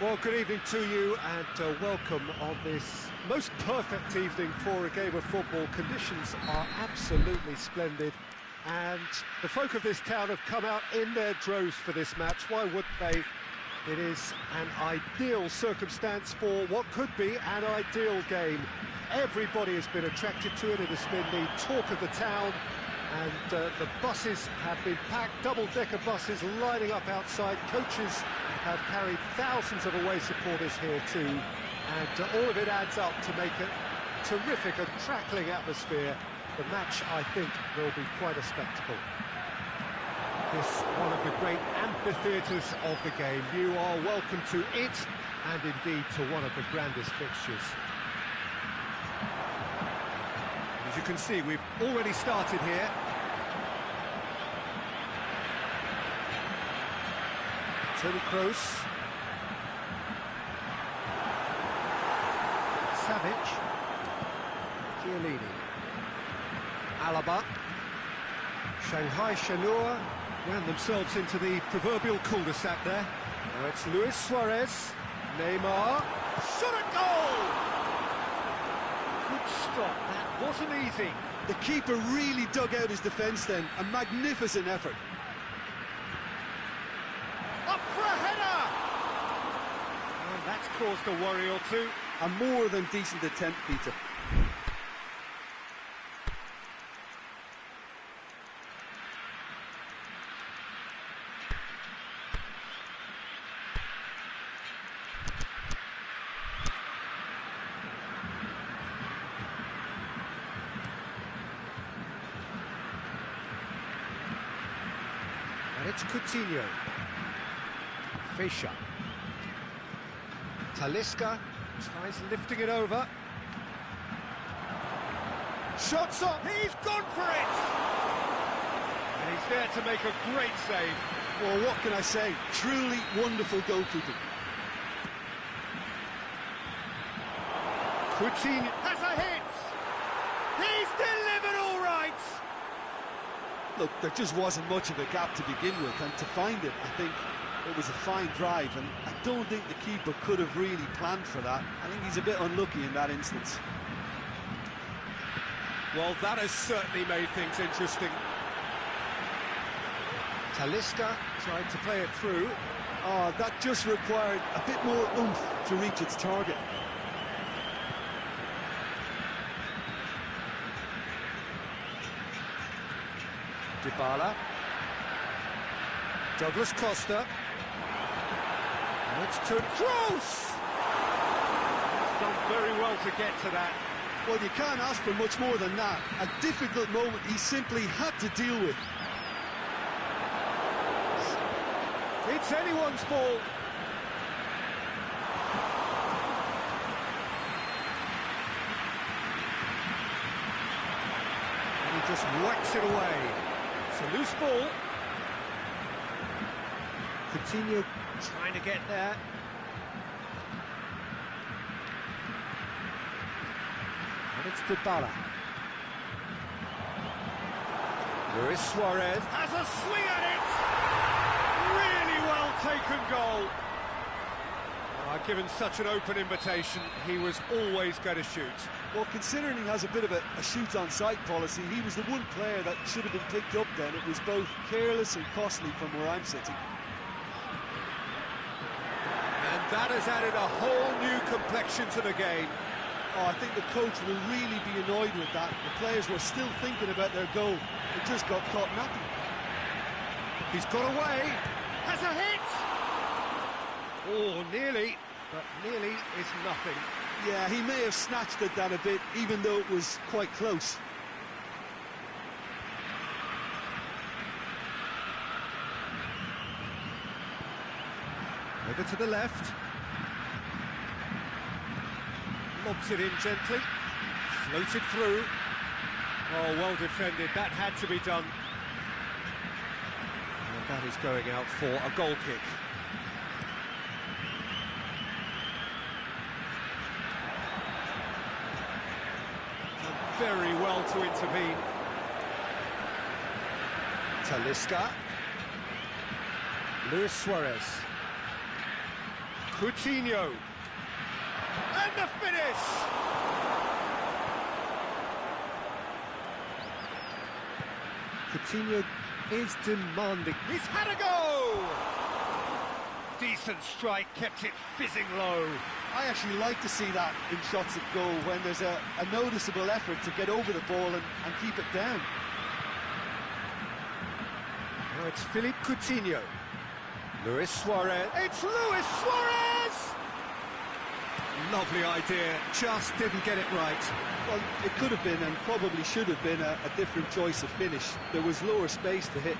Well, good evening to you and welcome on this most perfect evening for a game of football. Conditions are absolutely splendid and the folk of this town have come out in their droves for this match. Why wouldn't they? It is an ideal circumstance for what could be an ideal game. Everybody has been attracted to it. It has been the talk of the town. And the buses have been packed, double-decker buses lining up outside. Coaches have carried thousands of away supporters here too. And all of it adds up to make a terrific and crackling atmosphere. The match, I think, will be quite a spectacle. This one of the great amphitheatres of the game. You are welcome to it, and indeed to one of the grandest fixtures. As you can see, we've already started here. Toni Kroos. Savic. Chiellini. Alaba. Shanghai Shenhua ran themselves into the proverbial cul-de-sac there. Now it's Luis Suarez. Neymar. Shot at goal! Good stop, that wasn't easy. The keeper really dug out his defence then, a magnificent effort. Up for a header! And that's caused a worry or two. A more than decent attempt, Peter. And it's Coutinho. Fischer. Talisca tries lifting it over. Shots up, he's gone for it! And he's there to make a great save. Well, what can I say? Truly wonderful goalkeeping. Coutinho has a hit! He's delivered all right! Look, there just wasn't much of a gap to begin with, and to find it, I think it was a fine drive, and I don't think the keeper could have really planned for that. I think he's a bit unlucky in that instance. Well, that has certainly made things interesting. Talisca tried to play it through. Oh, that just required a bit more oomph to reach its target. Dybala. Douglas Costa. And it's to Kroos! He's done very well to get to that. Well, you can't ask for much more than that. A difficult moment he simply had to deal with. It's anyone's ball. And he just whacks it away. It's a loose ball. Coutinho trying to get there. And it's Dybala. Luis Suarez has a swing at it! Really well taken goal. Given such an open invitation, he was always going to shoot. Well, considering he has a bit of a shoot-on-sight policy, he was the one player that should have been picked up then. It was both careless and costly from where I'm sitting. And that has added a whole new complexion to the game. Oh, I think the coach will really be annoyed with that. The players were still thinking about their goal. It just got caught napping. He's got away. Has a hit! Oh, nearly, but nearly is nothing. Yeah, he may have snatched at that a bit, even though it was quite close. Over to the left. Lobs it in gently. Floated through. Oh, well defended. That had to be done. And that is going out for a goal kick. Very well to intervene. Talisca. Luis Suarez. Coutinho. And the finish! Coutinho is demanding. He's had a go! Decent strike, kept it fizzing low. I actually like to see that in shots at goal, when there's a noticeable effort to get over the ball and keep it down. Now it's Philippe Coutinho. Luis Suarez. It's Luis Suarez! Lovely idea, just didn't get it right. Well, it could have been, and probably should have been, a different choice of finish. There was lower space to hit.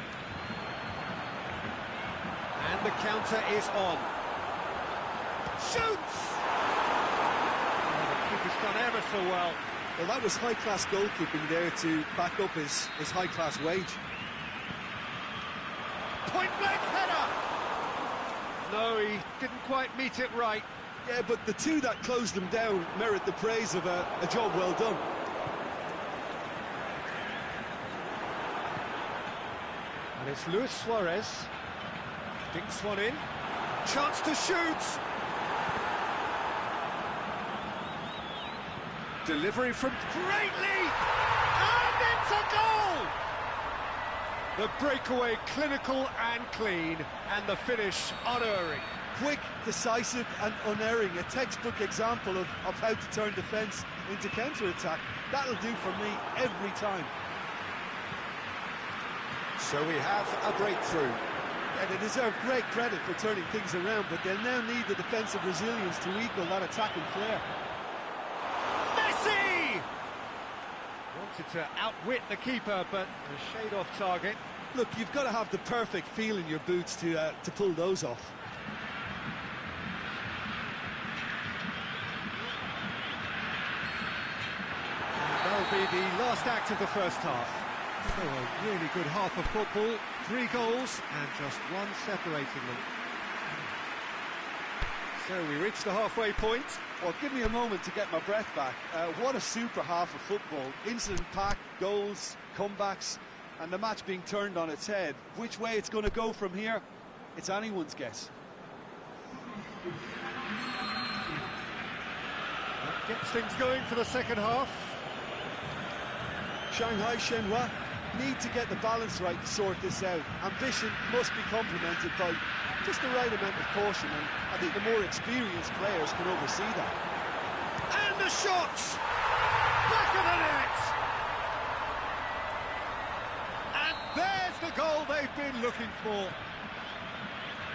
And the counter is on. Shoots! Oh, the keeper's done ever so well. Well, that was high-class goalkeeping there to back up his high-class wage. Point-blank header! No, he didn't quite meet it right. Yeah, but the two that closed them down merit the praise of a job well done. And it's Luis Suarez. Dinks one in. Chance to shoot! Delivery from great leap! And it's a goal! The breakaway clinical and clean, and the finish unerring. Quick, decisive and unerring, a textbook example of how to turn defence into counter-attack. That'll do for me every time. So we have a breakthrough. And they deserve great credit for turning things around, but they'll now need the defensive resilience to equal that attacking flair. Messi! Wanted to outwit the keeper, but a shade off target. Look, you've got to have the perfect feel in your boots to pull those off. That'll be the last act of the first half. So a really good half of football, 3 goals and just one separating them. So we reach the halfway point. Well, give me a moment to get my breath back. What a super half of football. Incident-packed, goals, comebacks, and the match being turned on its head. Which way it's going to go from here, it's anyone's guess. That gets things going for the second half. Shanghai Shenhua need to get the balance right to sort this out. Ambition must be complemented by just the right amount of caution, and I think the more experienced players can oversee that. And the shot! Back of the net! And there's the goal they've been looking for.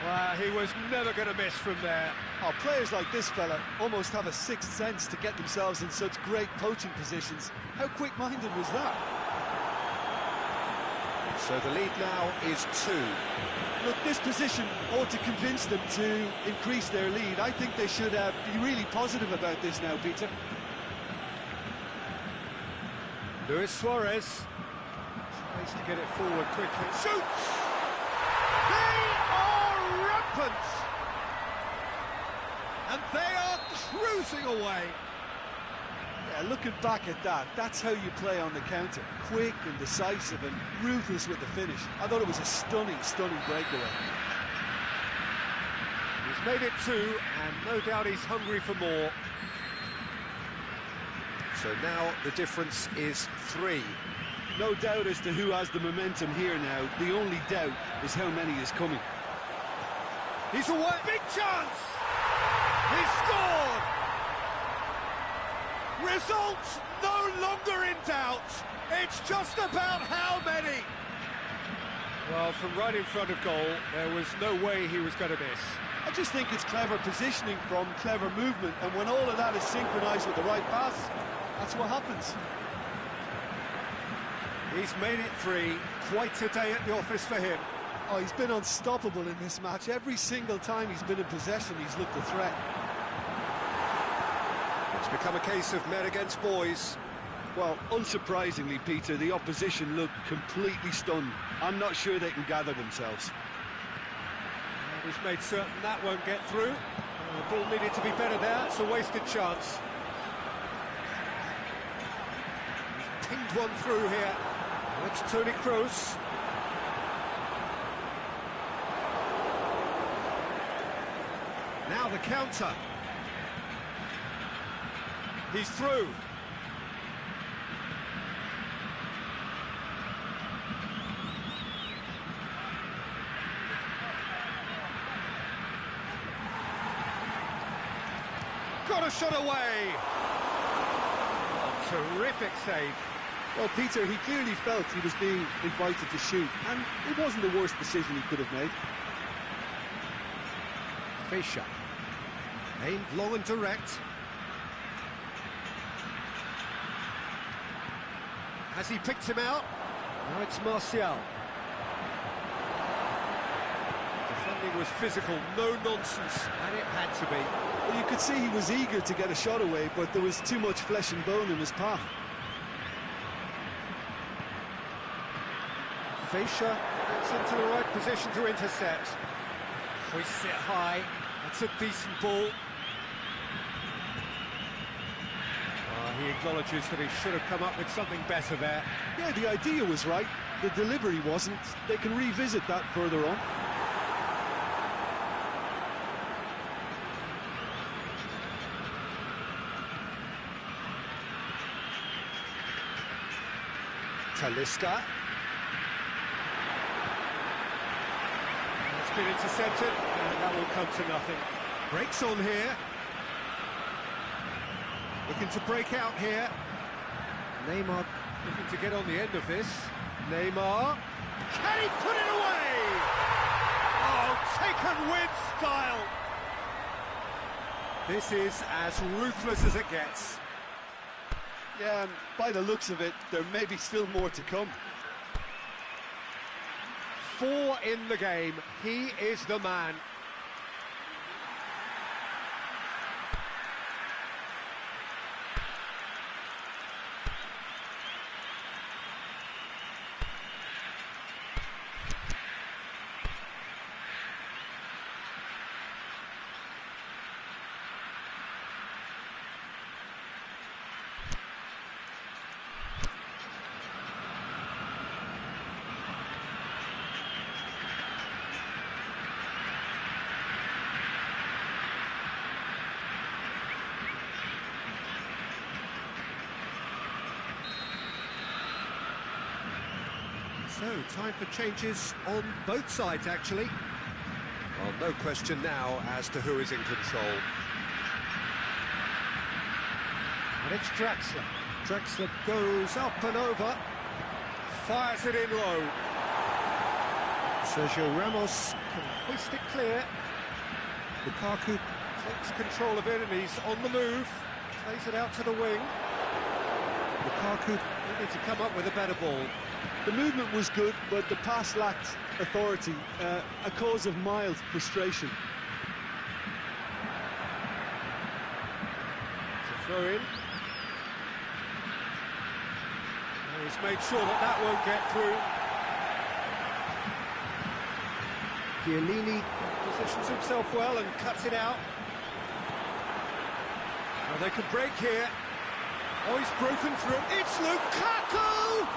Well, he was never going to miss from there. Oh, players like this fella almost have a sixth sense to get themselves in such great poaching positions. How quick-minded was that? So the lead now is 2. Look, this position ought to convince them to increase their lead. I think they should be really positive about this now, Peter. Luis Suarez tries to get it forward quickly. Shoots! They are rampant! And they are cruising away. Yeah, looking back at that, that's how you play on the counter. Quick and decisive and ruthless with the finish. I thought it was a stunning, stunning breakaway. He's made it 2, and no doubt he's hungry for more. So now the difference is 3. No doubt as to who has the momentum here now. The only doubt is how many is coming. He's away. Big chance! He's scored! Results no longer in doubt. It's just about how many. Well, from right in front of goal, there was no way he was going to miss. I just think it's clever positioning from clever movement, and when all of that is synchronised with the right pass, that's what happens. He's made it 3. Quite a day at the office for him. Oh, he's been unstoppable in this match. Every single time he's been in possession, he's looked a threat. It's become a case of men against boys. Well, unsurprisingly, Peter, the opposition look completely stunned. I'm not sure they can gather themselves. And he's made certain that won't get through. The ball needed to be better there. It's a wasted chance. He's pinged one through here. That's Toni Kroos. Now the counter. He's through. Got a shot away. Oh, terrific save. Well, Peter, he clearly felt he was being invited to shoot, and it wasn't the worst decision he could have made. Fischer. Aimed long and direct. Has he picked him out? Now it's Martial. Defending was physical, no nonsense, and it had to be. Well, you could see he was eager to get a shot away, but there was too much flesh and bone in his path. Fischer gets into the right position to intercept. Hoists it high. That's a decent ball. He acknowledges that he should have come up with something better there. Yeah, the idea was right. The delivery wasn't. They can revisit that further on. Talisca. It's been intercepted, and that will come to nothing. Breaks on here. Looking to break out here. Neymar looking to get on the end of this. Neymar. Can he put it away? Oh, taken with style. This is as ruthless as it gets. Yeah, and by the looks of it, there may be still more to come. 4 in the game. He is the man. So, time for changes on both sides, actually. Well, no question now as to who is in control. And it's Draxler. Draxler goes up and over, fires it in low. Sergio Ramos can hoist it clear. Lukaku takes control of it and he's on the move. Plays it out to the wing. Lukaku needed to come up with a better ball. The movement was good, but the pass lacked authority, a cause of mild frustration. It's a throw in. And he's made sure that that won't get through. Chiellini positions himself well and cuts it out. Well, they could break here. Oh, he's broken through. It's Lukaku!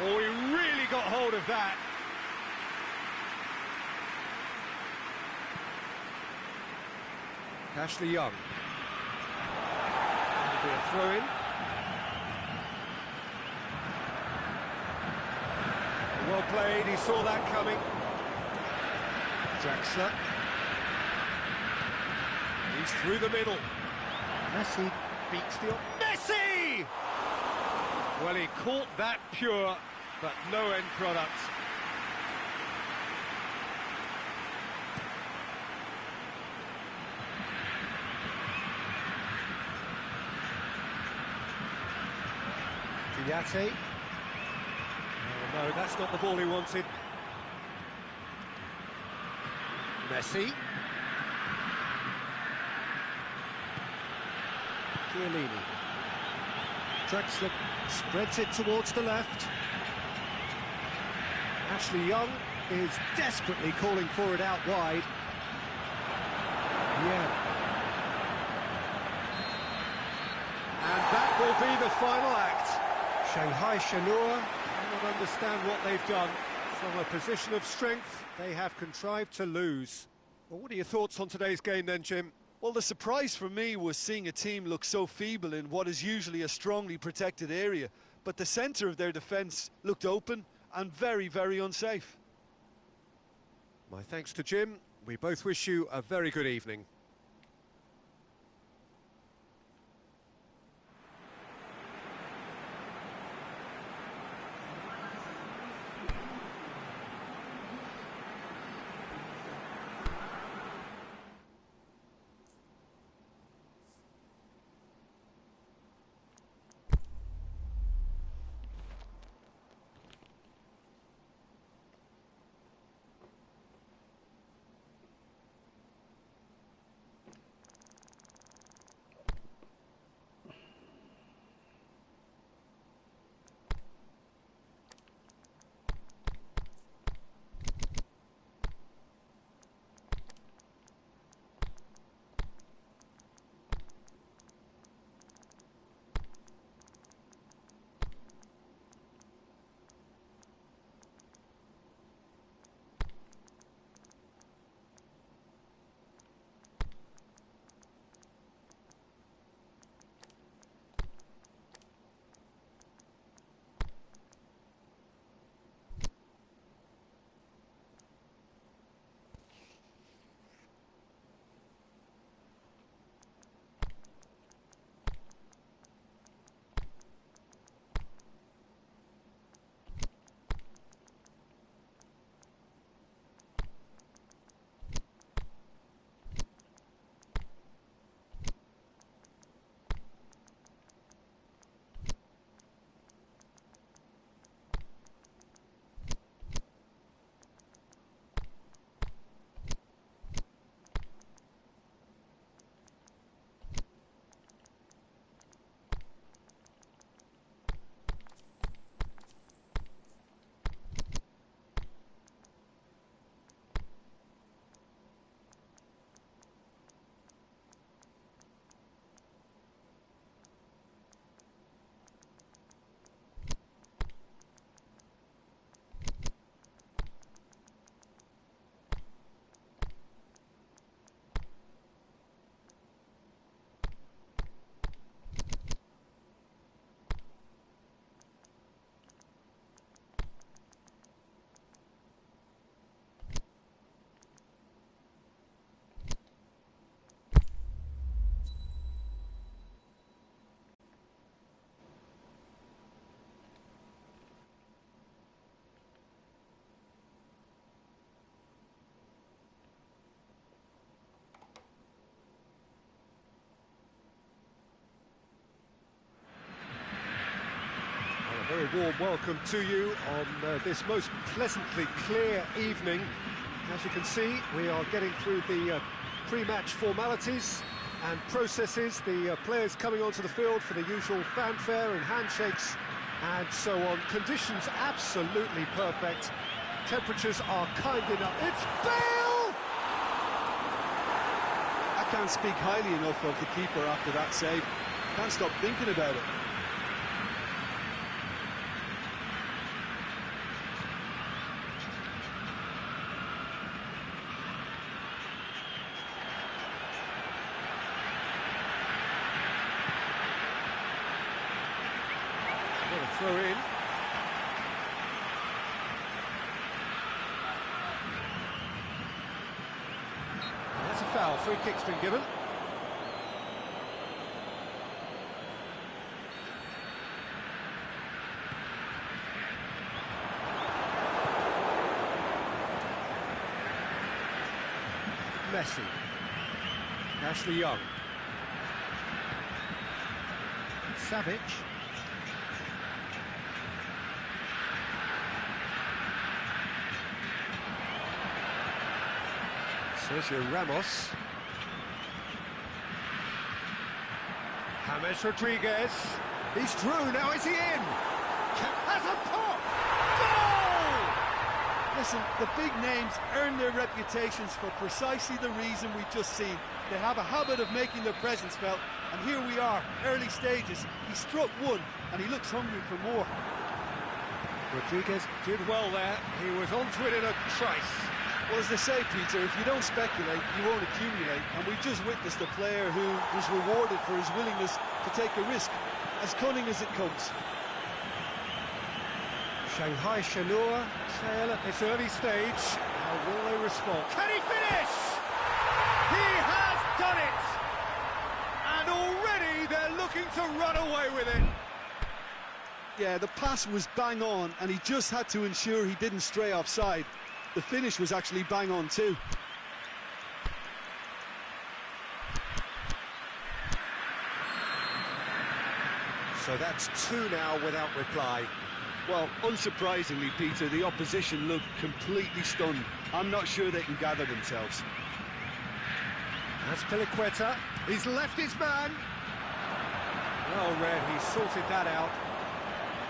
Oh, he really got hold of that. Ashley Young. That'll be a throw-in. Well played, he saw that coming. Draxler. He's through the middle. Messi beats the... Messi! Well, he caught that pure, but no end product. Diate. Oh, no, that's not the ball he wanted. Messi. Chiellini. Draxler spreads it towards the left. Ashley Young is desperately calling for it out wide. Yeah. And that will be the final act. Shanghai Shenhua cannot understand what they've done. From a position of strength, they have contrived to lose. Well, what are your thoughts on today's game then, Jim? Well, the surprise for me was seeing a team look so feeble in what is usually a strongly protected area, but the centre of their defence looked open and very, very unsafe. My thanks to Jim. We both wish you a very good evening. A very warm welcome to you on this most pleasantly clear evening. As you can see, we are getting through the pre-match formalities and processes, the players coming onto the field for the usual fanfare and handshakes and so on. Conditions absolutely perfect. Temperatures are kind enough. It's Bale! I can't speak highly enough of the keeper after that save. Can't stop thinking about it. Throw in. That's a foul. Free kick's been given. Messi. Ashley Young. Savic. Sergio Ramos. James Rodriguez. He's through, now is he in? Has a pop! Goal! Listen, the big names earn their reputations for precisely the reason we've just seen. They have a habit of making their presence felt, and here we are, early stages. He struck one, and he looks hungry for more. Rodriguez did well there. He was onto it in a trice. Well, as they say, Peter, if you don't speculate, you won't accumulate. And we just witnessed a player who was rewarded for his willingness to take a risk, as cunning as it comes. Shanghai Shenhua trail at this early stage. How will they respond? Can he finish? He has done it! And already they're looking to run away with it. Yeah, the pass was bang on, and he just had to ensure he didn't stray offside. The finish was actually bang on too. So that's two now without reply. Well, unsurprisingly, Peter, the opposition looked completely stunned. I'm not sure they can gather themselves. That's Piliqueta. He's left his man. Well read, he sorted that out.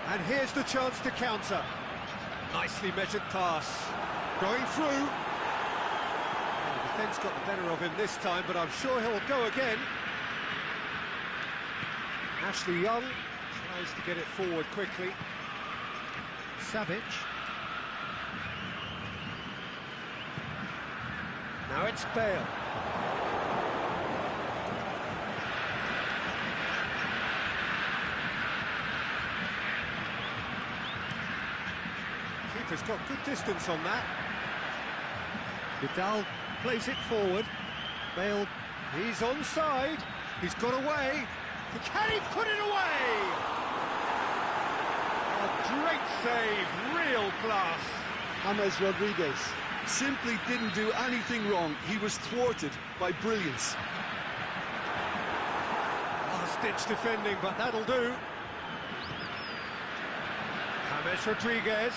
And here's the chance to counter. Nicely measured pass. Going through. Well, the defence got the better of him this time, but I'm sure he'll go again. Ashley Young tries to get it forward quickly. Savic. Now it's Bale. Keeper's got good distance on that. Vidal plays it forward. Bale, he's onside. He's got away. Can he put it away? A great save, real class. James Rodriguez simply didn't do anything wrong. He was thwarted by brilliance. Last-ditch defending, but that'll do. James Rodriguez.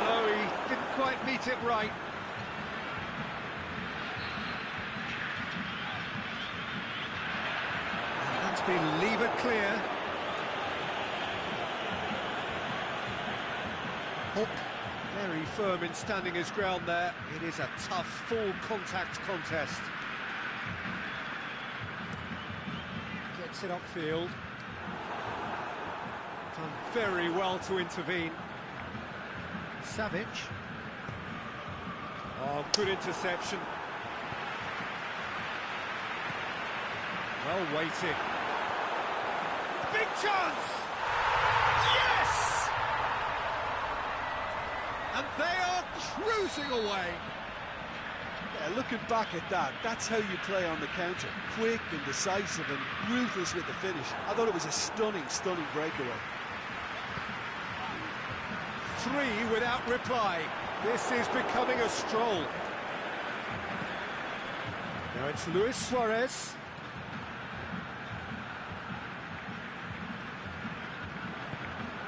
No, he didn't quite meet it right. And that's been levered clear. Hulk, very firm in standing his ground there. It is a tough, full-contact contest. Gets it upfield. Done very well to intervene. Savic. Oh, good interception. Well weighted. Big chance! Yes! And they are cruising away. Yeah, looking back at that, that's how you play on the counter. Quick and decisive and ruthless with the finish. I thought it was a stunning, stunning breakaway. 3 without reply. This is becoming a stroll. Now it's Luis Suarez.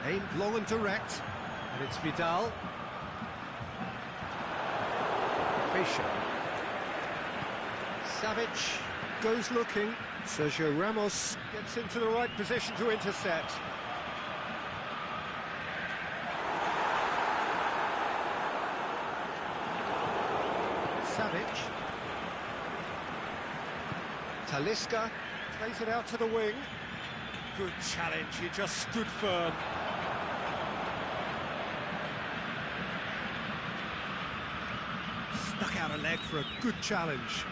Aimed long and direct. And it's Vidal. Fischer. Savic goes looking. Sergio Ramos gets into the right position to intercept. Savic. Talisca plays it out to the wing. Good challenge, he just stood firm. Stuck out a leg for a good challenge.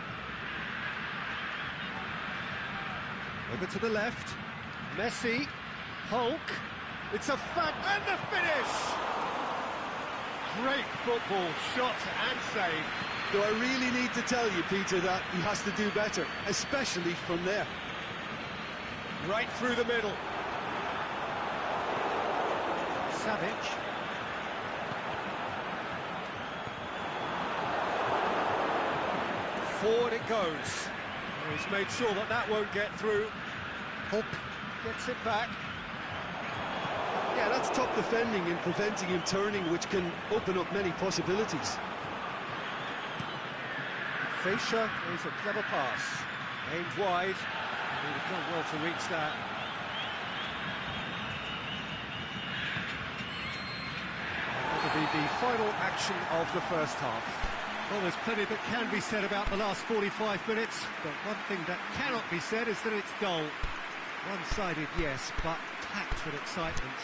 Over to the left. Messi. Hulk. It's a and the finish! Great football, shot and save. Do I really need to tell you, Peter, that he has to do better, especially from there? Right through the middle. Savic. Forward it goes. He's made sure that that won't get through. Hulk gets it back. Yeah, that's top defending and preventing him turning, which can open up many possibilities. Fischer is a clever pass. Aimed wide. He would have done well to reach that. That'll be the final action of the first half. Well, there's plenty that can be said about the last 45 minutes, but one thing that cannot be said is that it's dull. One-sided, yes, but packed with excitement.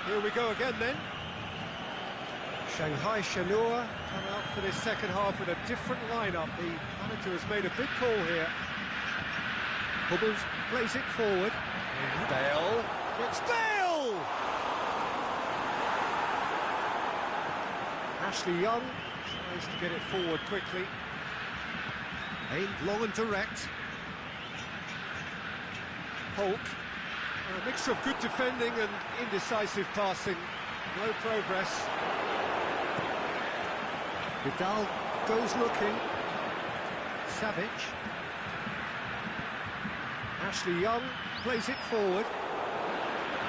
Here we go again then. Shanghai Shenhua come out for this second half with a different lineup. The manager has made a big call here. Hubbles plays it forward. Bale. It's Bale! Ashley Young tries to get it forward quickly. Aimed long and direct. Holt. A mixture of good defending and indecisive passing. No progress. Vidal goes looking. Savage. Ashley Young plays it forward.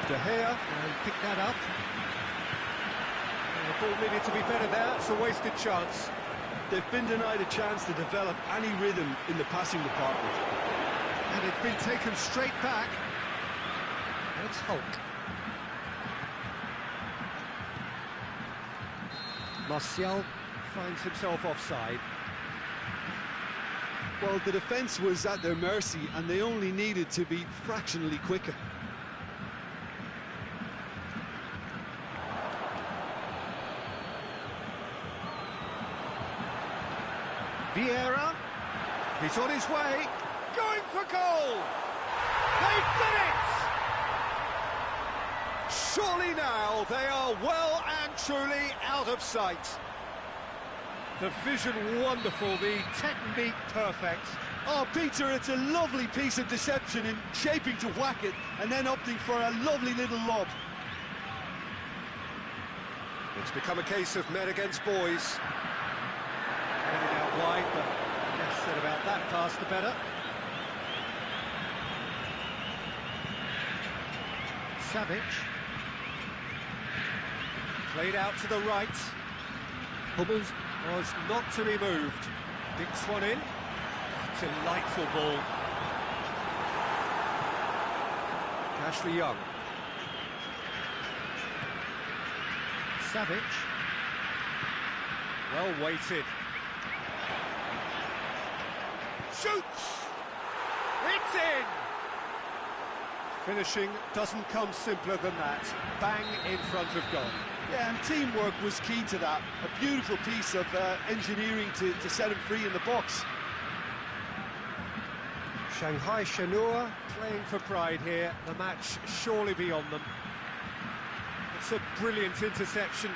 De Gea and pick that up. And the ball needed to be better there. It's a wasted chance. They've been denied a chance to develop any rhythm in the passing department. And it's been taken straight back. And it's Holt. Martial finds himself offside. Well, the defence was at their mercy and they only needed to be fractionally quicker. Vieira, he's on his way, going for goal! They've done it! Surely now they are well and truly out of sight. The vision wonderful, the technique perfect. Oh, Peter, it's a lovely piece of deception in shaping to whack it and then opting for a lovely little lob. It's become a case of men against boys. Headed out wide, but less said about that pass, the better. Savage. Played out to the right. Hubbles was not to be moved. Dinks one in. Delightful ball. Ashley Young. Savage. Well weighted. Shoots! It's in! Finishing doesn't come simpler than that. Bang in front of goal. Yeah, and teamwork was key to that. A beautiful piece of engineering to set him free in the box. Shanghai Shenhua playing for pride here. The match surely beyond them. It's a brilliant interception.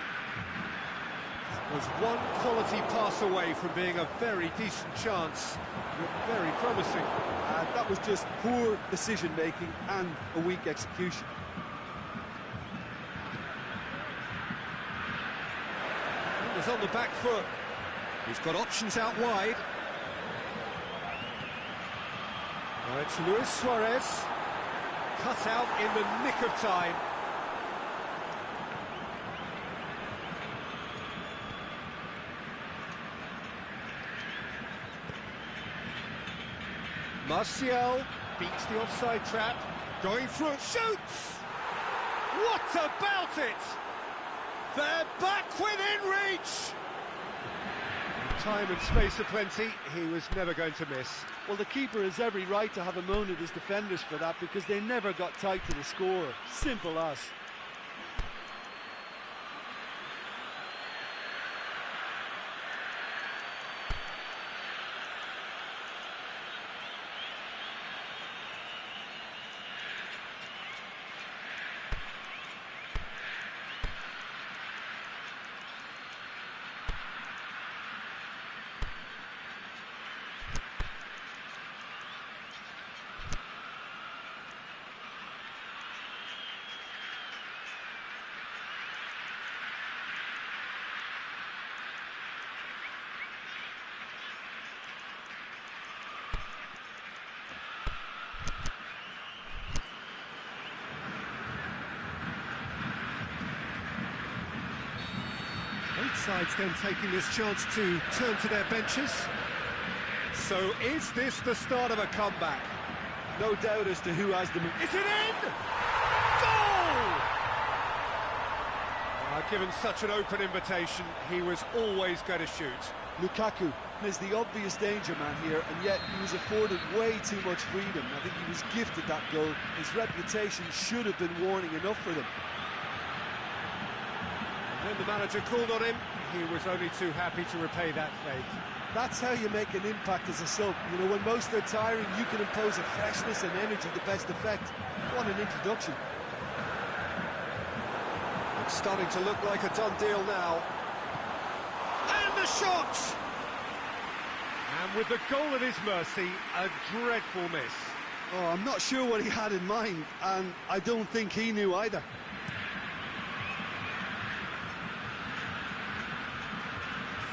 That was one quality pass away from being a very decent chance. Looked very promising. That was just poor decision-making and a weak execution. He was on the back foot. He's got options out wide. Now it's Luis Suarez. Cut out in the nick of time. Martial beats the offside trap, going through it, shoots! What about it? They're back within reach! Time and space aplenty, he was never going to miss. Well, the keeper has every right to have a moan at his defenders for that because they never got tight to the score. Simple as. Both sides then taking this chance to turn to their benches. So is this the start of a comeback? No doubt as to who has them. Is it in? Goal! Given such an open invitation, he was always going to shoot. Lukaku Is the obvious danger man here, and yet he was afforded way too much freedom. I think he was gifted that goal. His reputation should have been warning enough for them. And then the manager called on him. He was only too happy to repay that faith. That's how you make an impact as a sub. You know, when most are tiring, you can impose a freshness and energy to best effect. What an introduction. It's starting to look like a done deal now. And the shot! And with the goal at his mercy, a dreadful miss. Oh, I'm not sure what he had in mind, and I don't think he knew either.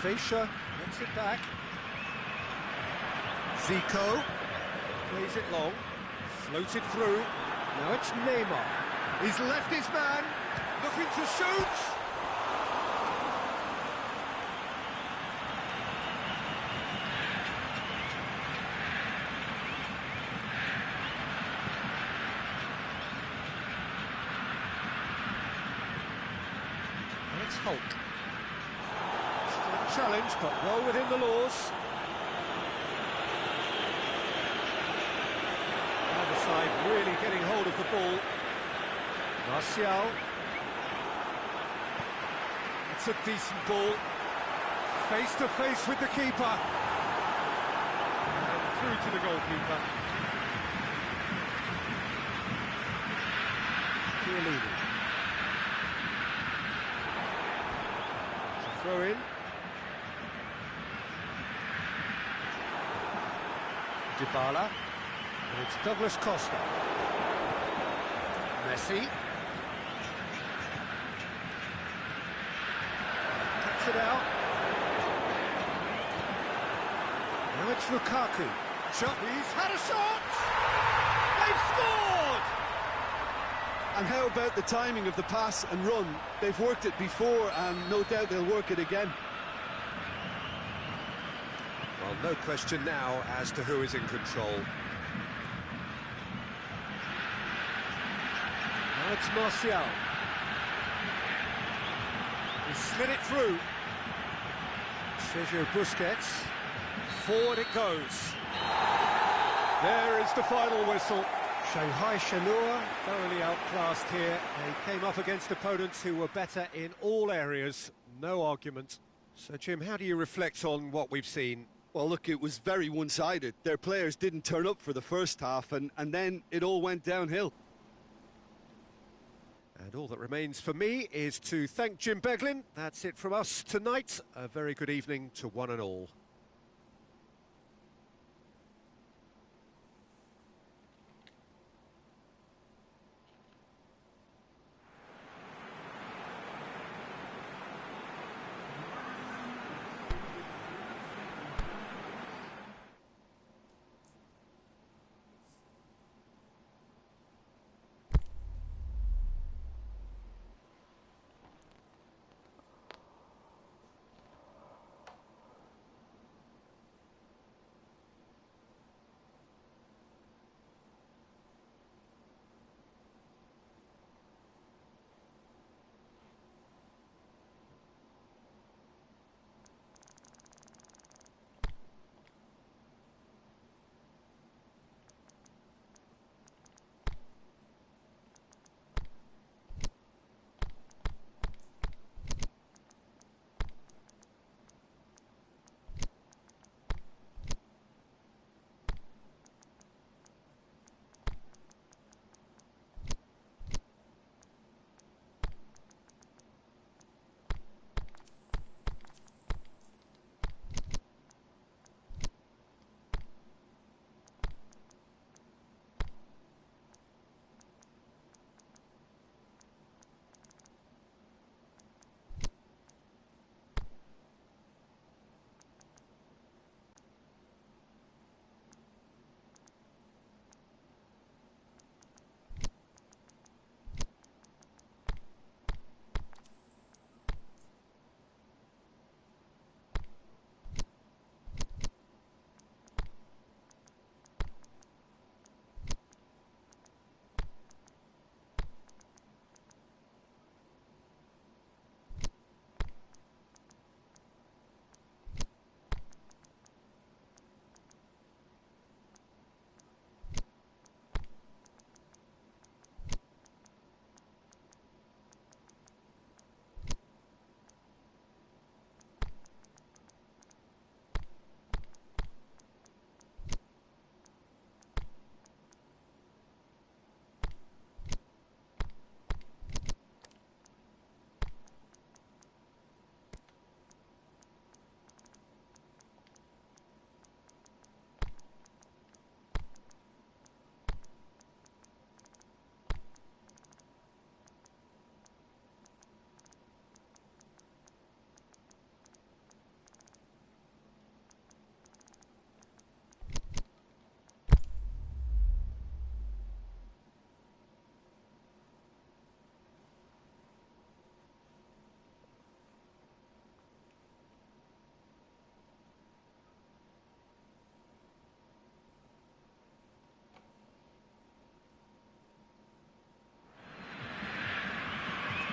Fischer gets it back. Zico plays it long, floated through. Now it's Neymar. He's left his man, looking to shoot. And it's Hulk. Challenge, but well within the laws. Other side really getting hold of the ball. Martial. It's a decent ball. Face to face with the keeper. And through to the goalkeeper. Chiellini. It's a throw in. Dybala, and it's Douglas Costa. Messi. Cuts it out. Now it's Lukaku. Shot, he's had a shot! They've scored! And how about the timing of the pass and run? They've worked it before, and no doubt they'll work it again. Well, no question now as to who is in control. Now it's Martial. He slid it through. Sergio Busquets. Forward it goes. There is the final whistle. Shanghai Shenhua thoroughly outclassed here. They came up against opponents who were better in all areas. No argument. So, Jim, how do you reflect on what we've seen? Well, look, it was very one-sided. Their players didn't turn up for the first half, and then it all went downhill. And all that remains for me is to thank Jim Beglin. That's it from us tonight. A very good evening to one and all.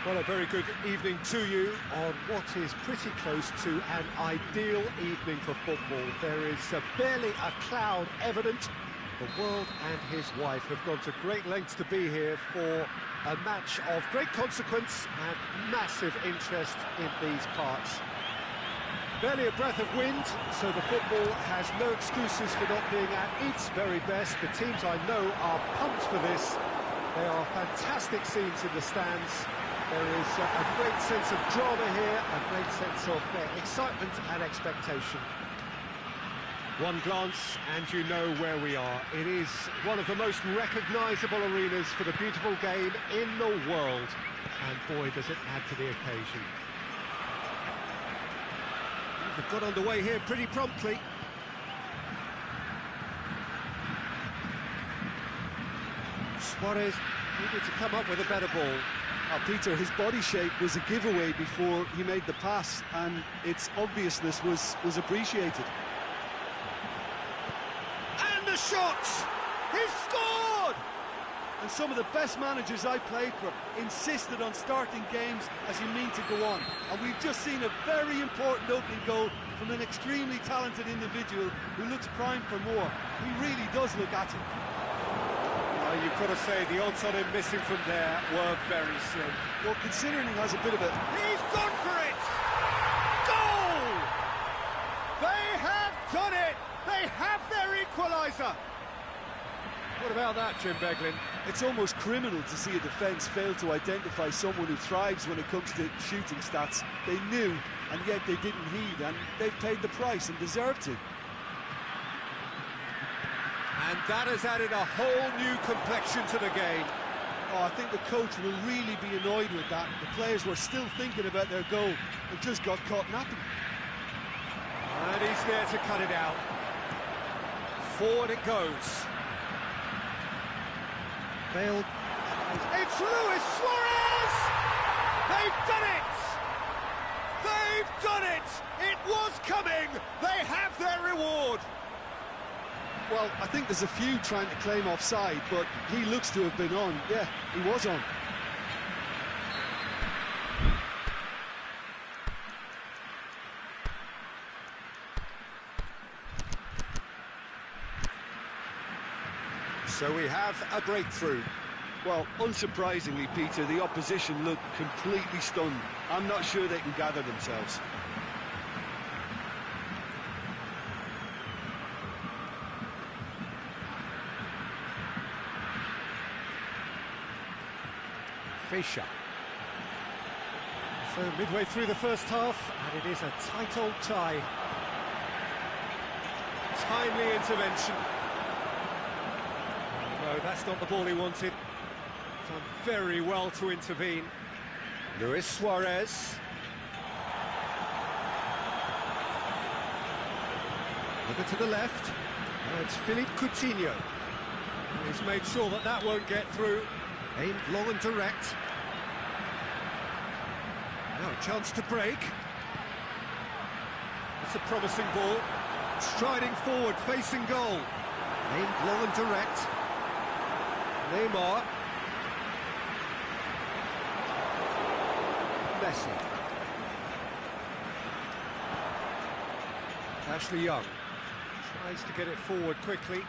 Well, a very good evening to you on what is pretty close to an ideal evening for football. There is barely a cloud evident. The world and his wife have gone to great lengths to be here for a match of great consequence and massive interest in these parts. Barely a breath of wind, so the football has no excuses for not being at its very best. The teams I know are pumped for this. There are fantastic scenes in the stands. There is a great sense of drama here, a great sense of excitement and expectation. One glance and you know where we are. It is one of the most recognisable arenas for the beautiful game in the world. And boy, does it add to the occasion. They've got underway here pretty promptly. Suarez needed to come up with a better ball. Peter, his body shape was a giveaway before he made the pass, and its obviousness was appreciated. And the shot! He's scored! And some of the best managers I played for insisted on starting games as you mean to go on. And we've just seen a very important opening goal from an extremely talented individual who looks primed for more. He really does look at it. You've got to say the odds on him missing from there were very slim. Well, considering he has a bit of a... He's gone for it! Goal! They have done it! They have their equaliser! What about that, Jim Beglin? It's almost criminal to see a defence fail to identify someone who thrives when it comes to shooting stats. They knew, and yet they didn't heed, and they've paid the price and deserved to. And that has added a whole new complexion to the game. Oh, I think the coach will really be annoyed with that. The players were still thinking about their goal and just got caught napping. And he's there to cut it out. Forward it goes. Bale. It's Luis Suarez! They've done it! They've done it! It was coming! They have their reward! Well, I think there's a few trying to claim offside, but he looks to have been on. Yeah, he was on. So we have a breakthrough. Well, unsurprisingly, Peter, the opposition look completely stunned. I'm not sure they can gather themselves. Fischer. So midway through the first half, and it is a tight old tie. Timely intervention. No, that's not the ball he wanted. Done very well to intervene. Luis Suarez. Over to the left. And it's Philippe Coutinho. He's made sure that that won't get through. Aimed long and direct. Now a chance to break. It's a promising ball. Striding forward, facing goal. Aimed long and direct. Neymar. Messi. Ashley Young tries to get it forward quickly.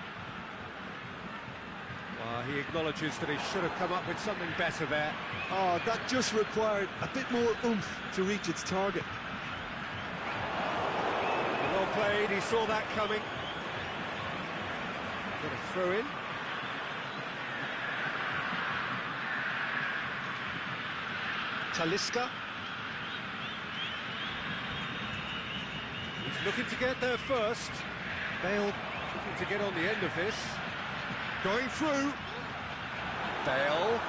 He acknowledges that he should have come up with something better there. Oh, that just required a bit more oomph to reach its target. Well played, he saw that coming. Got a throw in. Talisca. He's looking to get there first. Bale looking to get on the end of this. Going through. Bale.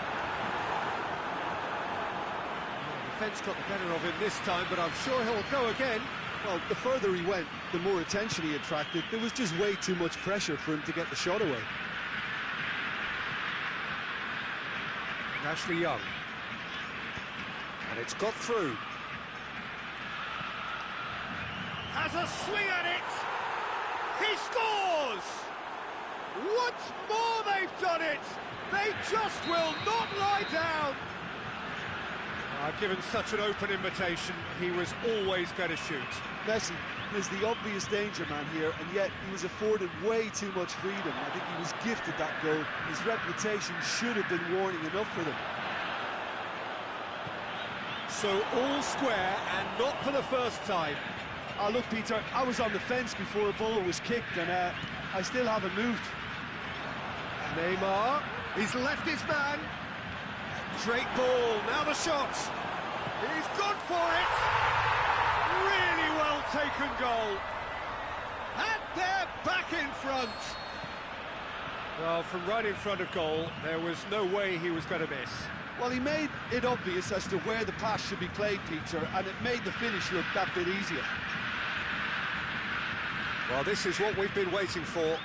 The defence got the better of him this time, but I'm sure he'll go again. Well, the further he went, the more attention he attracted. There was just way too much pressure for him to get the shot away. Ashley Young. And it's got through. Has a swing at it! He scores! Once more they've done it! They just will not lie down! Given such an open invitation, he was always going to shoot. Messi is the obvious danger man here, and yet he was afforded way too much freedom. I think he was gifted that goal. His reputation should have been warning enough for them. So all square, and not for the first time. Oh, look, Peter, I was on the fence before a ball was kicked, and I still haven't moved. Neymar, he's left his man. Great ball, now the shot. He's gone for it. Really well taken goal. And they're back in front. Well, from right in front of goal, there was no way he was going to miss. Well, he made it obvious as to where the pass should be played, Peter, and it made the finish look that bit easier. Well, this is what we've been waiting for.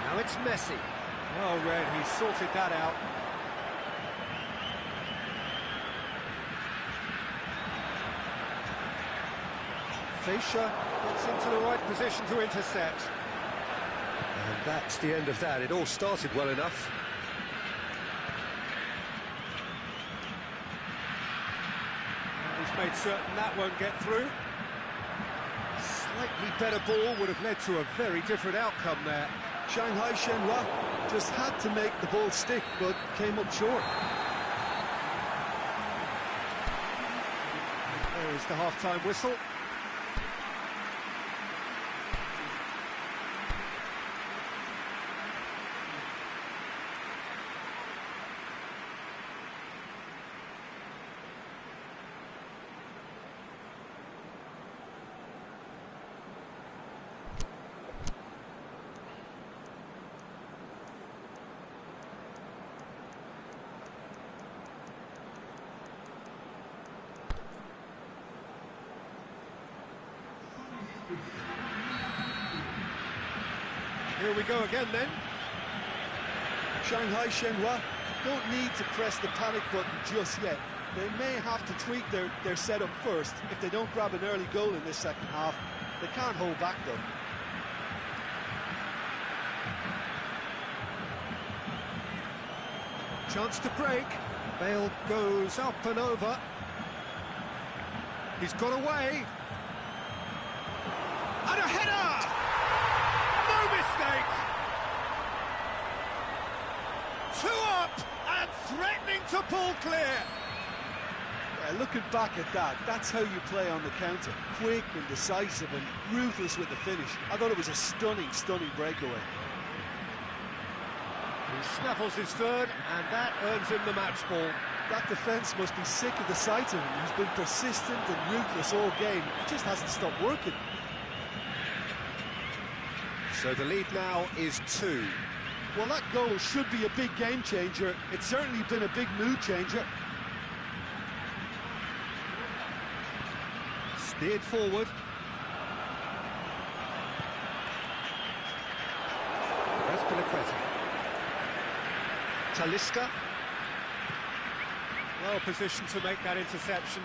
Now it's Messi. Well read, he sorted that out. Fischer gets into the right position to intercept. And that's the end of that. It all started well enough. He's made certain that won't get through. Slightly better ball would have led to a very different outcome there. Shanghai Shenhua just had to make the ball stick, but came up short. There is the half-time whistle. Here we go again then. Shanghai Shenhua don't need to press the panic button just yet. They may have to tweak their setup first. If they don't grab an early goal in this second half, they can't hold back though. Chance to break. Bale goes up and over. He's got away. And a header! No mistake! 2 up and threatening to pull clear. Yeah, looking back at that, that's how you play on the counter. Quick and decisive and ruthless with the finish. I thought it was a stunning breakaway. He snaffles his third, and that earns him the match ball. That defence must be sick of the sight of him. He's been persistent and ruthless all game. He just hasn't stopped working. So the lead now is 2. Well, that goal should be a big game changer. It's certainly been a big mood changer. Steered forward. Espinaqueta. Talisca. Well positioned to make that interception.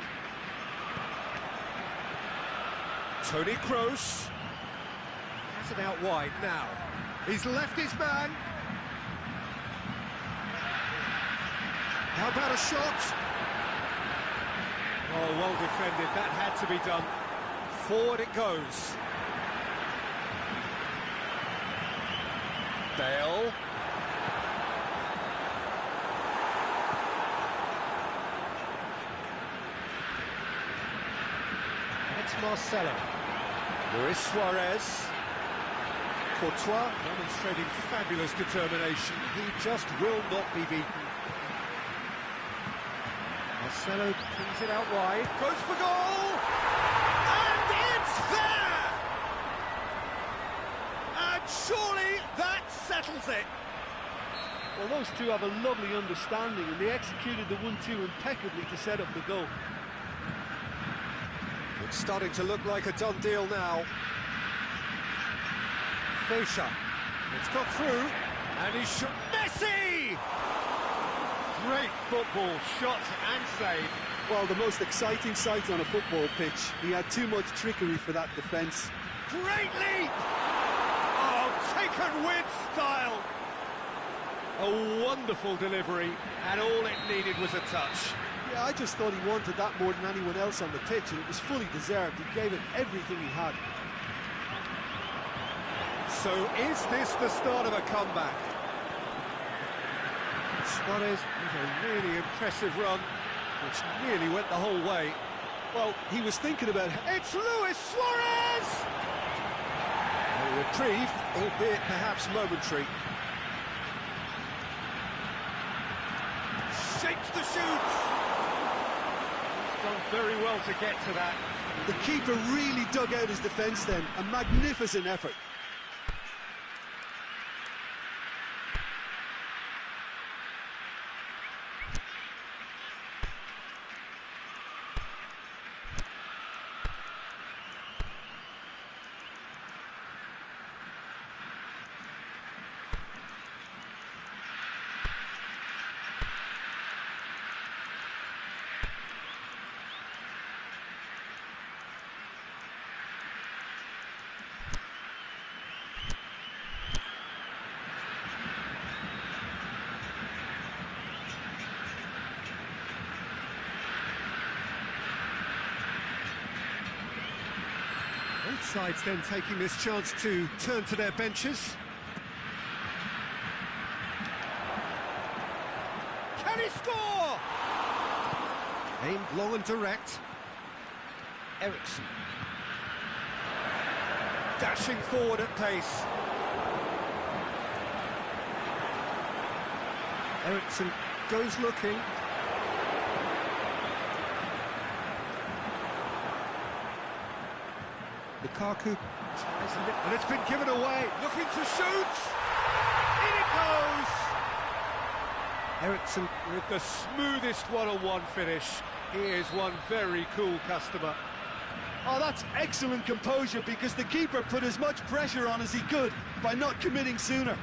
Toni Kroos. Has it out wide now. He's left his man. How about a shot? Oh, well defended. That had to be done. Forward it goes. Bale. It's Marcelo. Luis Suarez. Courtois demonstrating fabulous determination. He just will not be beaten. Marcelo pings it out wide. Goes for goal! And it's there! And surely that settles it. Well, those two have a lovely understanding, and they executed the 1-2 impeccably to set up the goal. It's starting to look like a done deal now. Fischer. It's got through, and he's shot. Messi! Great football, shot and save. Well, the most exciting sight on a football pitch. He had too much trickery for that defence. Great leap! Oh, taken with style. A wonderful delivery, and all it needed was a touch. Yeah, I just thought he wanted that more than anyone else on the pitch, and it was fully deserved. He gave it everything he had. So is this the start of a comeback? Suarez with a really impressive run, which nearly went the whole way. Well, he was thinking about it. It's Luis Suarez! A reprieve, albeit perhaps momentary. Shapes the shoots! He's done very well to get to that. The keeper really dug out his defence then. A magnificent effort. Both sides then taking this chance to turn to their benches. Can he score? Aimed long and direct. Ericsson. Dashing forward at pace. Ericsson goes looking. Lukaku, and it's been given away. Looking to shoot. In it goes. Ericsson with the smoothest one-on-one finish. He is one very cool customer. Oh, that's excellent composure, because the keeper put as much pressure on as he could by not committing sooner.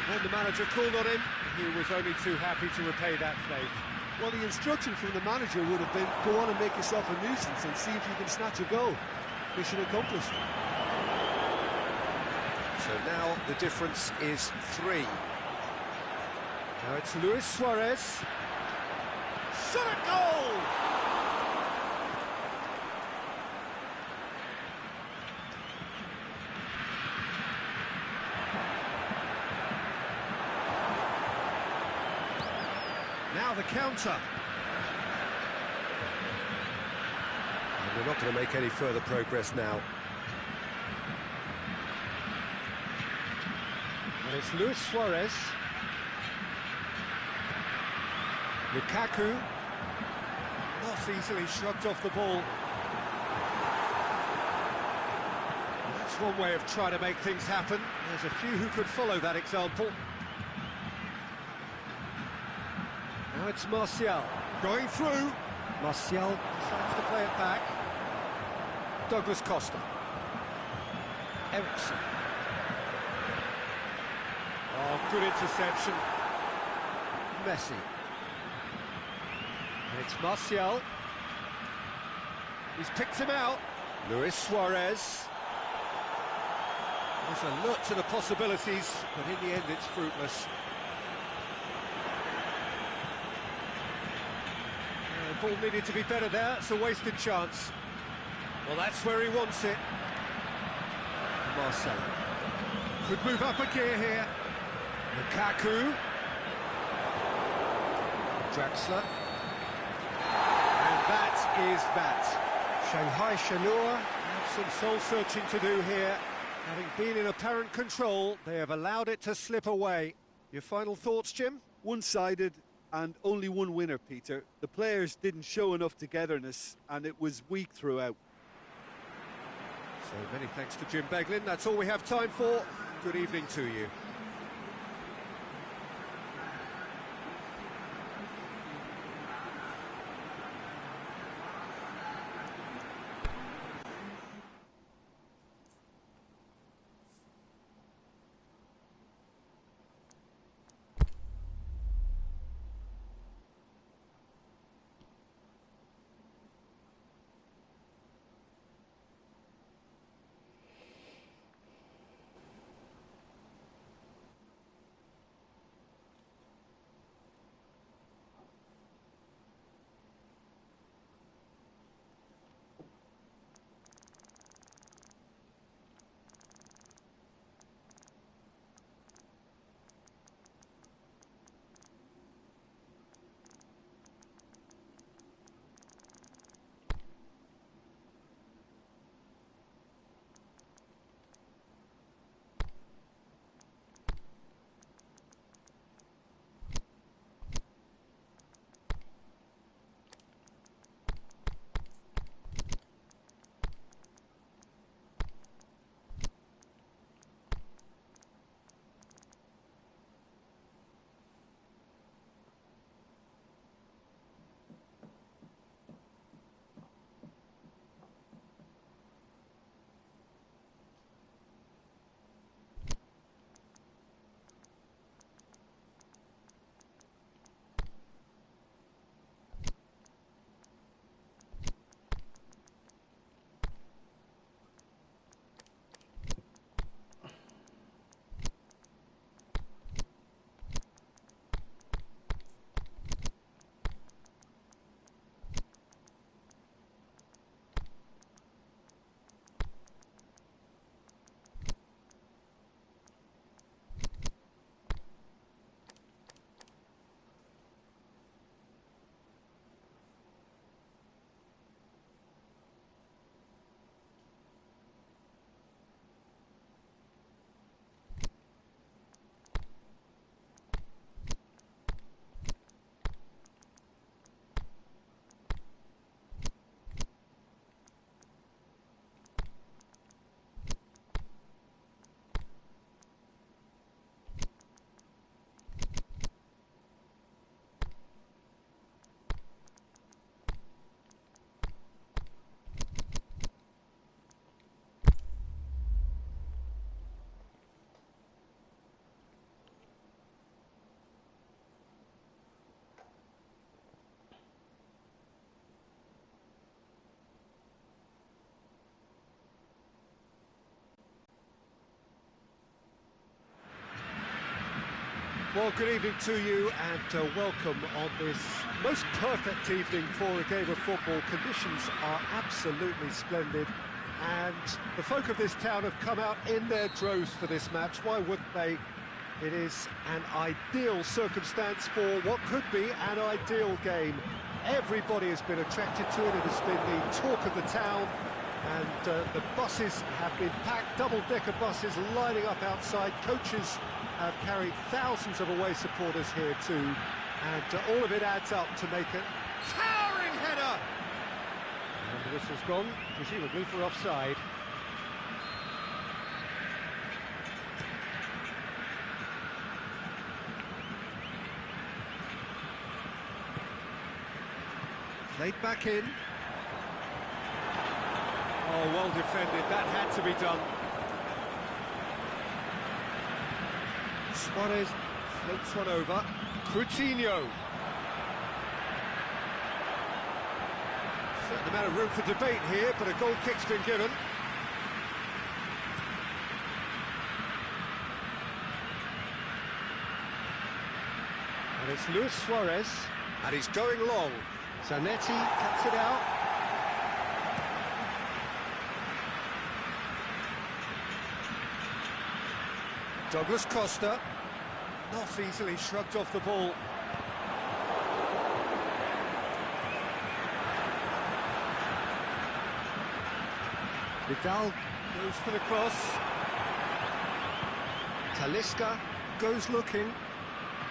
When the manager called on him, he was only too happy to repay that faith. Well, the instruction from the manager would have been, go on and make yourself a nuisance and see if you can snatch a goal. Mission accomplished. So now the difference is 3. Now it's Luis Suarez. Shot at goal! Now the counter. And we're not going to make any further progress now. And it's Luis Suarez. Lukaku. Not easily shrugged off the ball. That's one way of trying to make things happen. There's a few who could follow that example. Now it's Martial going through. Martial decides to play it back. Douglas Costa. Ericsson. Oh, good interception. Messi. And it's Martial. He's picked him out. Luis Suarez. There's alert to the possibilities, but in the end it's fruitless. The ball needed to be better there, it's a wasted chance. Well, that's where he wants it. Marcelo. Could move up a gear here. Lukaku. Draxler. And that is that. Shanghai Shenhua have some soul-searching to do here. Having been in apparent control, they have allowed it to slip away. Your final thoughts, Jim? One-sided and only one winner, Peter. The players didn't show enough togetherness, and it was weak throughout. So many thanks to Jim Beglin. That's all we have time for. Good evening to you. Well, good evening to you and welcome on this most perfect evening for a game of football. Conditions are absolutely splendid and the folk of this town have come out in their droves for this match. Why wouldn't they? It is an ideal circumstance for what could be an ideal game. Everybody has been attracted to it. It has been the talk of the town, and the buses have been packed, double-decker buses lining up outside. Coaches have carried thousands of away supporters here too, and all of it adds up to make a towering header. And the whistle's gone, presumably for offside. Played back in. Oh, well defended, that had to be done. Suarez floats one over. Coutinho. Certain amount of room for debate here, but a goal kick's been given. And it's Luis Suarez, and he's going long. Zanetti cuts it out. Douglas Costa, not easily shrugged off the ball. Vidal goes for the cross. Talisca goes looking.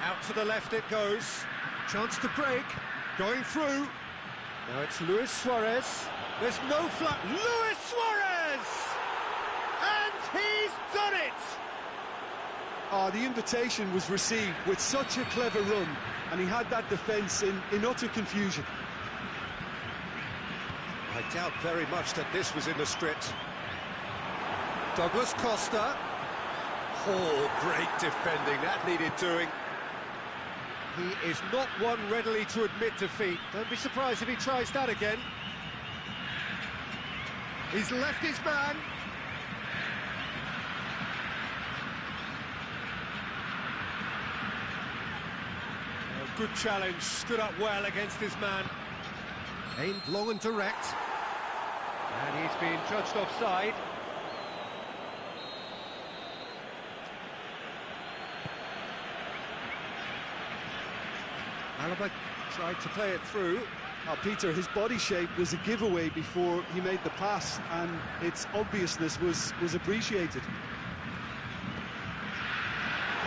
Out to the left it goes. Chance to break. Going through. Now it's Luis Suarez. There's no flat. Luis Suarez! And he's done it! Oh, the invitation was received with such a clever run, and he had that defence in utter confusion. I doubt very much that this was in the script. Douglas Costa. Oh, great defending. That needed doing. He is not one readily to admit defeat. Don't be surprised if he tries that again. He's left his man. A good challenge, stood up well against his man. Aimed long and direct. And he's been judged offside. Alaba tried to play it through. Oh, Peter, his body shape was a giveaway before he made the pass, and its obviousness was appreciated.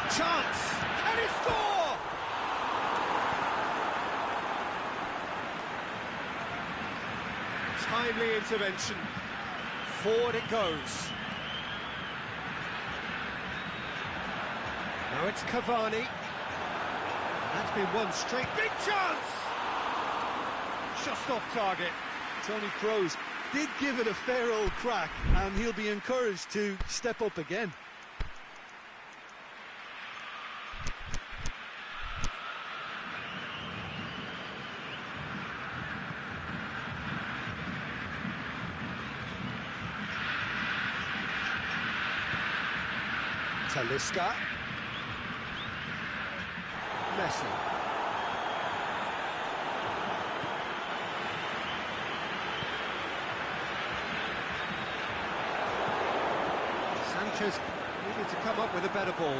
Chance! Can he score? Timely intervention. Forward it goes. Now it's Cavani. That's been one straight. Big chance! Just off target. Tony Kroos did give it a fair old crack, and he'll be encouraged to step up again. Talisca. Messi. Sanchez needed to come up with a better ball.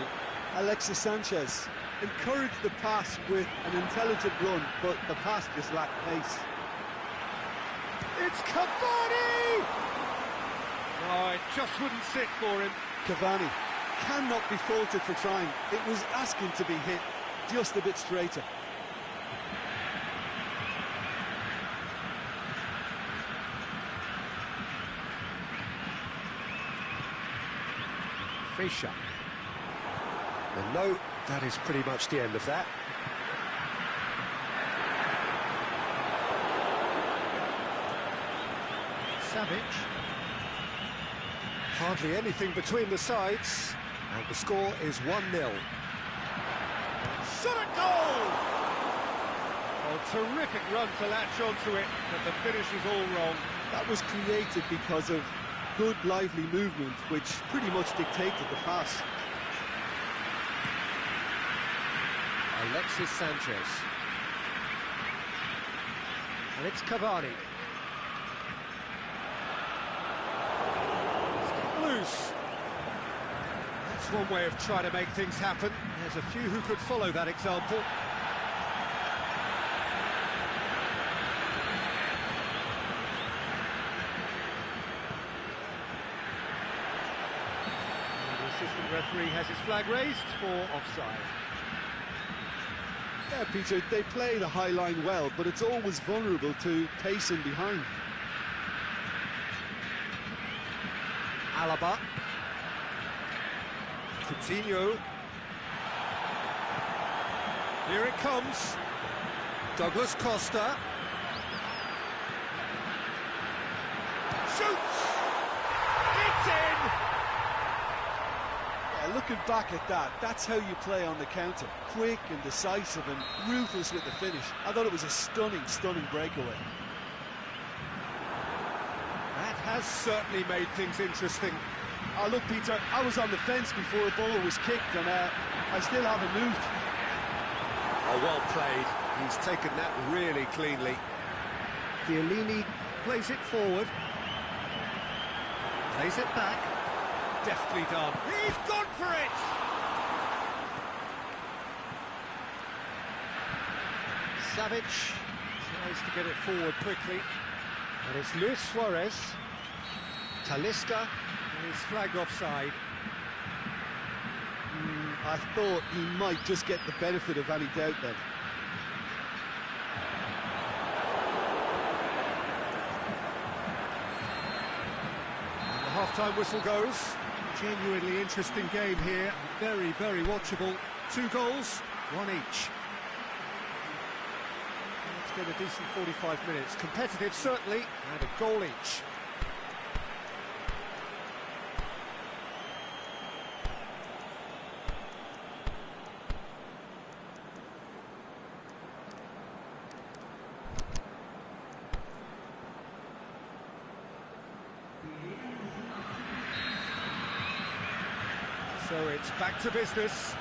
Alexis Sanchez encouraged the pass with an intelligent run, but the pass just lacked pace. It's Cavani! Oh, it just wouldn't sit for him. Cavani cannot be faulted for trying. It was asking to be hit just a bit straighter. Fischer. And no, that is pretty much the end of that. Savic. Hardly anything between the sides, and the score is 1-0. Shot at goal! Oh, terrific run to latch onto it, but the finish is all wrong. That was created because of good, lively movement, which pretty much dictated the pass. Alexis Sanchez. And it's Cavani. Loose. That's one way of trying to make things happen. There's a few who could follow that example. And the assistant referee has his flag raised for offside. Yeah, Peter, they play the high line well, but it's always vulnerable to pacing behind. Alaba. Coutinho. Here it comes. Douglas Costa. Shoots! It's in! Yeah, looking back at that, that's how you play on the counter. Quick and decisive and ruthless with the finish. I thought it was a stunning, stunning breakaway. That has certainly made things interesting. Oh, look, Peter, I was on the fence before the ball was kicked, and I still haven't moved. Oh, well played. He's taken that really cleanly. Chiellini plays it forward. Plays it back. Deftly done. He's gone for it! Savic tries to get it forward quickly. And it's Luis Suarez. Talisca is flagged offside. I thought he might just get the benefit of any doubt then. And the half-time whistle goes. Genuinely interesting game here. Very, very watchable. 2 goals, 1 each. It's been a decent 45 minutes. Competitive, certainly, and a goal each. So it's back to business.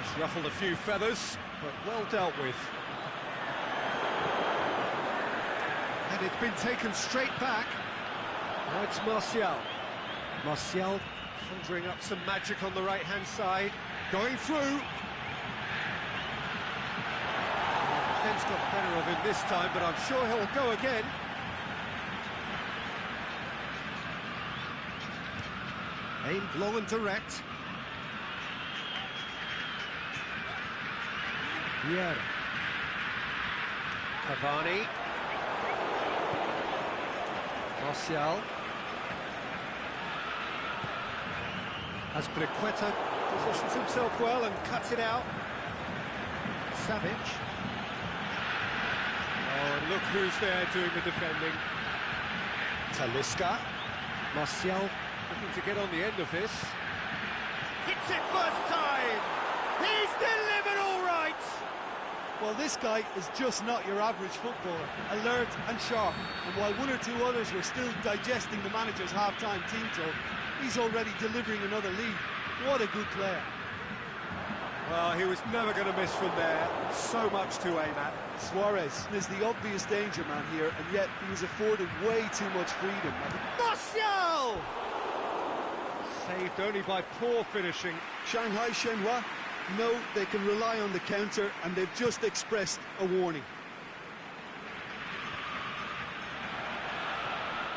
He's ruffled a few feathers, but well dealt with. And it's been taken straight back. Now it's Martial. Martial conjuring up some magic on the right-hand side. Going through. The defence got the better of him this time, but I'm sure he'll go again. Aimed long and direct. Vieira. Cavani. Martial. Azpilicueta positions himself well and cuts it out. Savic. Oh, and look who's there doing the defending. Talisca. Martial. Looking to get on the end of this. Hits it first time! He's delivered all right! Well, this guy is just not your average footballer. Alert and sharp. And while 1 or 2 others were still digesting the manager's half-time team talk, he's already delivering another lead. What a good player. Well, he was never going to miss from there. So much to aim at. Suarez is the obvious danger man here, and yet he was afforded way too much freedom. Martial! Saved only by poor finishing. Shanghai Shenhua know they can rely on the counter, and they've just expressed a warning.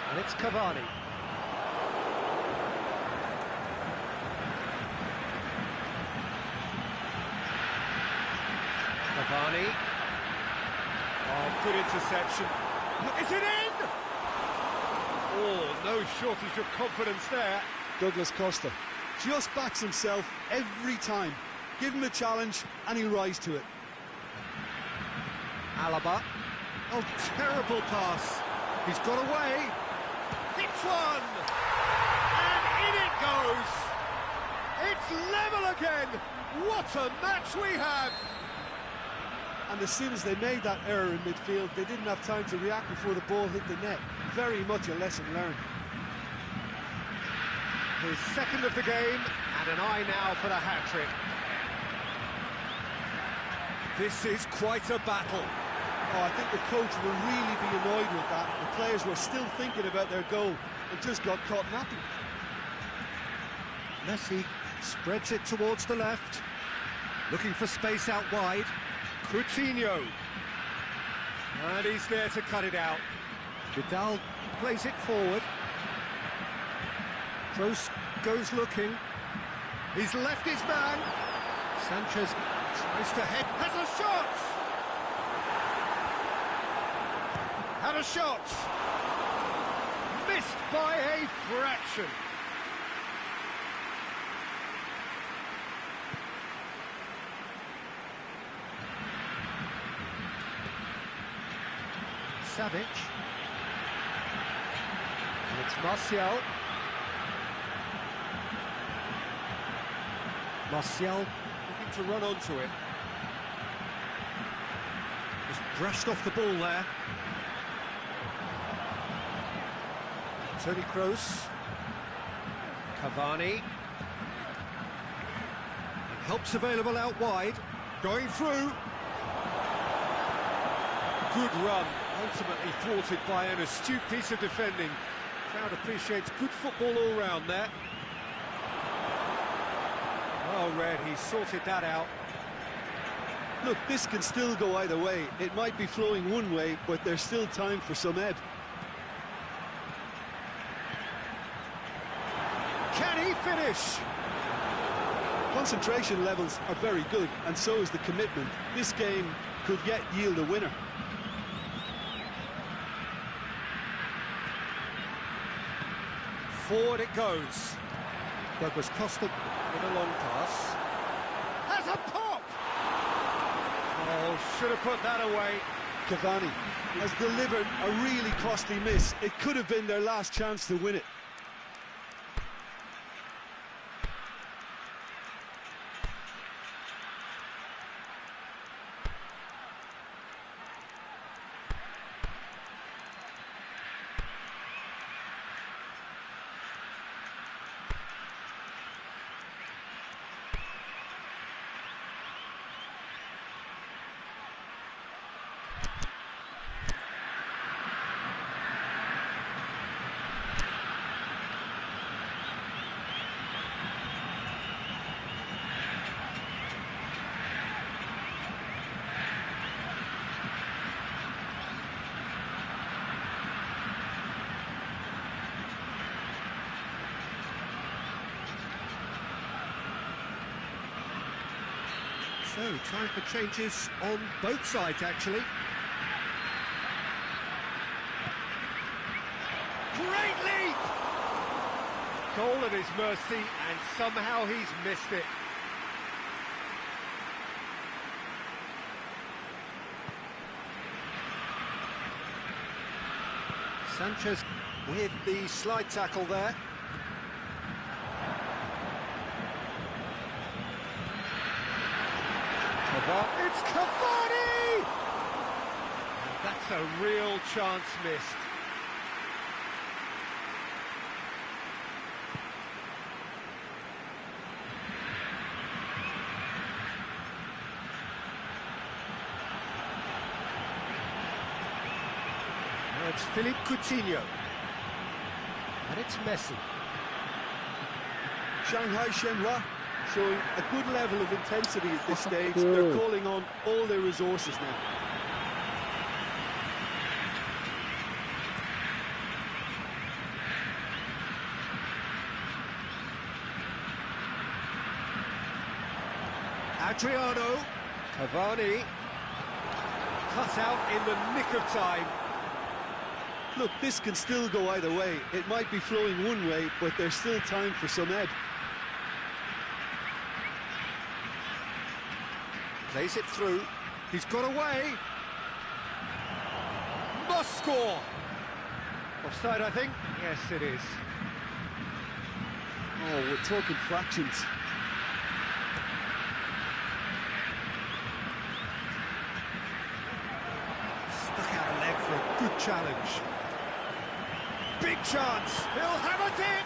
And it's Cavani. Cavani. Oh, good interception. Is it in? Oh, no shortage of confidence there. Douglas Costa just backs himself every time. Give him a challenge and he'll rise to it. Alaba. Oh, terrible pass. He's got away. Hits one. And in it goes. It's level again. What a match we have. And as soon as they made that error in midfield, they didn't have time to react before the ball hit the net. Very much a lesson learned. His second of the game, and an eye now for the hat-trick. This is quite a battle. Oh, I think the coach will really be annoyed with that. The players were still thinking about their goal and just got caught napping. Messi spreads it towards the left, looking for space out wide. Coutinho. And he's there to cut it out. Vidal plays it forward. Kroos goes looking. He's left his man. Sanchez tries to head. Has a shot! Had a shot! Missed by a fraction. Savic. And it's Martial. Martial looking to run onto it. Just brushed off the ball there. Toni Kroos. Cavani. And help's available out wide. Going through. Good run. Ultimately thwarted by an astute piece of defending. Crowd appreciates good football all round there. Well read, he sorted that out. Look, this can still go either way. It might be flowing one way, but there's still time for some ebb. Can he finish? Concentration levels are very good, and so is the commitment. This game could yet yield a winner. Forward it goes. Douglas Costa with a long pass. Has a pop! Oh, should have put that away. Cavani has delivered a really costly miss. It could have been their last chance to win it. So, time for changes on both sides, actually. Great leap! Goal at his mercy, and somehow he's missed it. Sanchez with the slide tackle there. It's Cavani! And that's a real chance missed. Now it's Philippe Coutinho. And it's Messi. Shanghai Shenhua showing a good level of intensity at this stage. They're calling on all their resources now. Adriano, Cavani, cut out in the nick of time. Look, this can still go either way. It might be flowing one way, but there's still time for some ebb. Plays it through. He's got away. Must score. Offside, I think. Yes, it is. Oh, we're talking fractions. Stuck out a leg for a good challenge. Big chance. He'll have it in.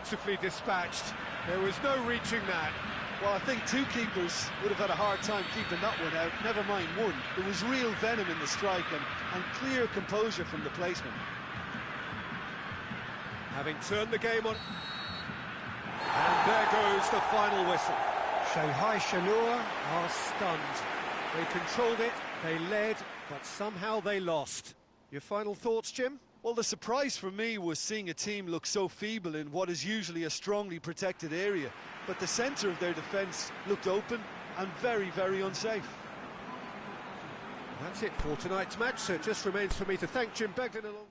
beautifully dispatched. There was no reaching that. Well, I think two keepers would have had a hard time keeping that one out, never mind one. There was real venom in the strike and clear composure from the placement. Having turned the game on... And there goes the final whistle. Shanghai Shenhua are stunned. They controlled it, they led, but somehow they lost. Your final thoughts, Jim? Well, the surprise for me was seeing a team look so feeble in what is usually a strongly protected area. But the centre of their defence looked open and very, very unsafe. That's it for tonight's match, so it just remains for me to thank Jim Beglin along.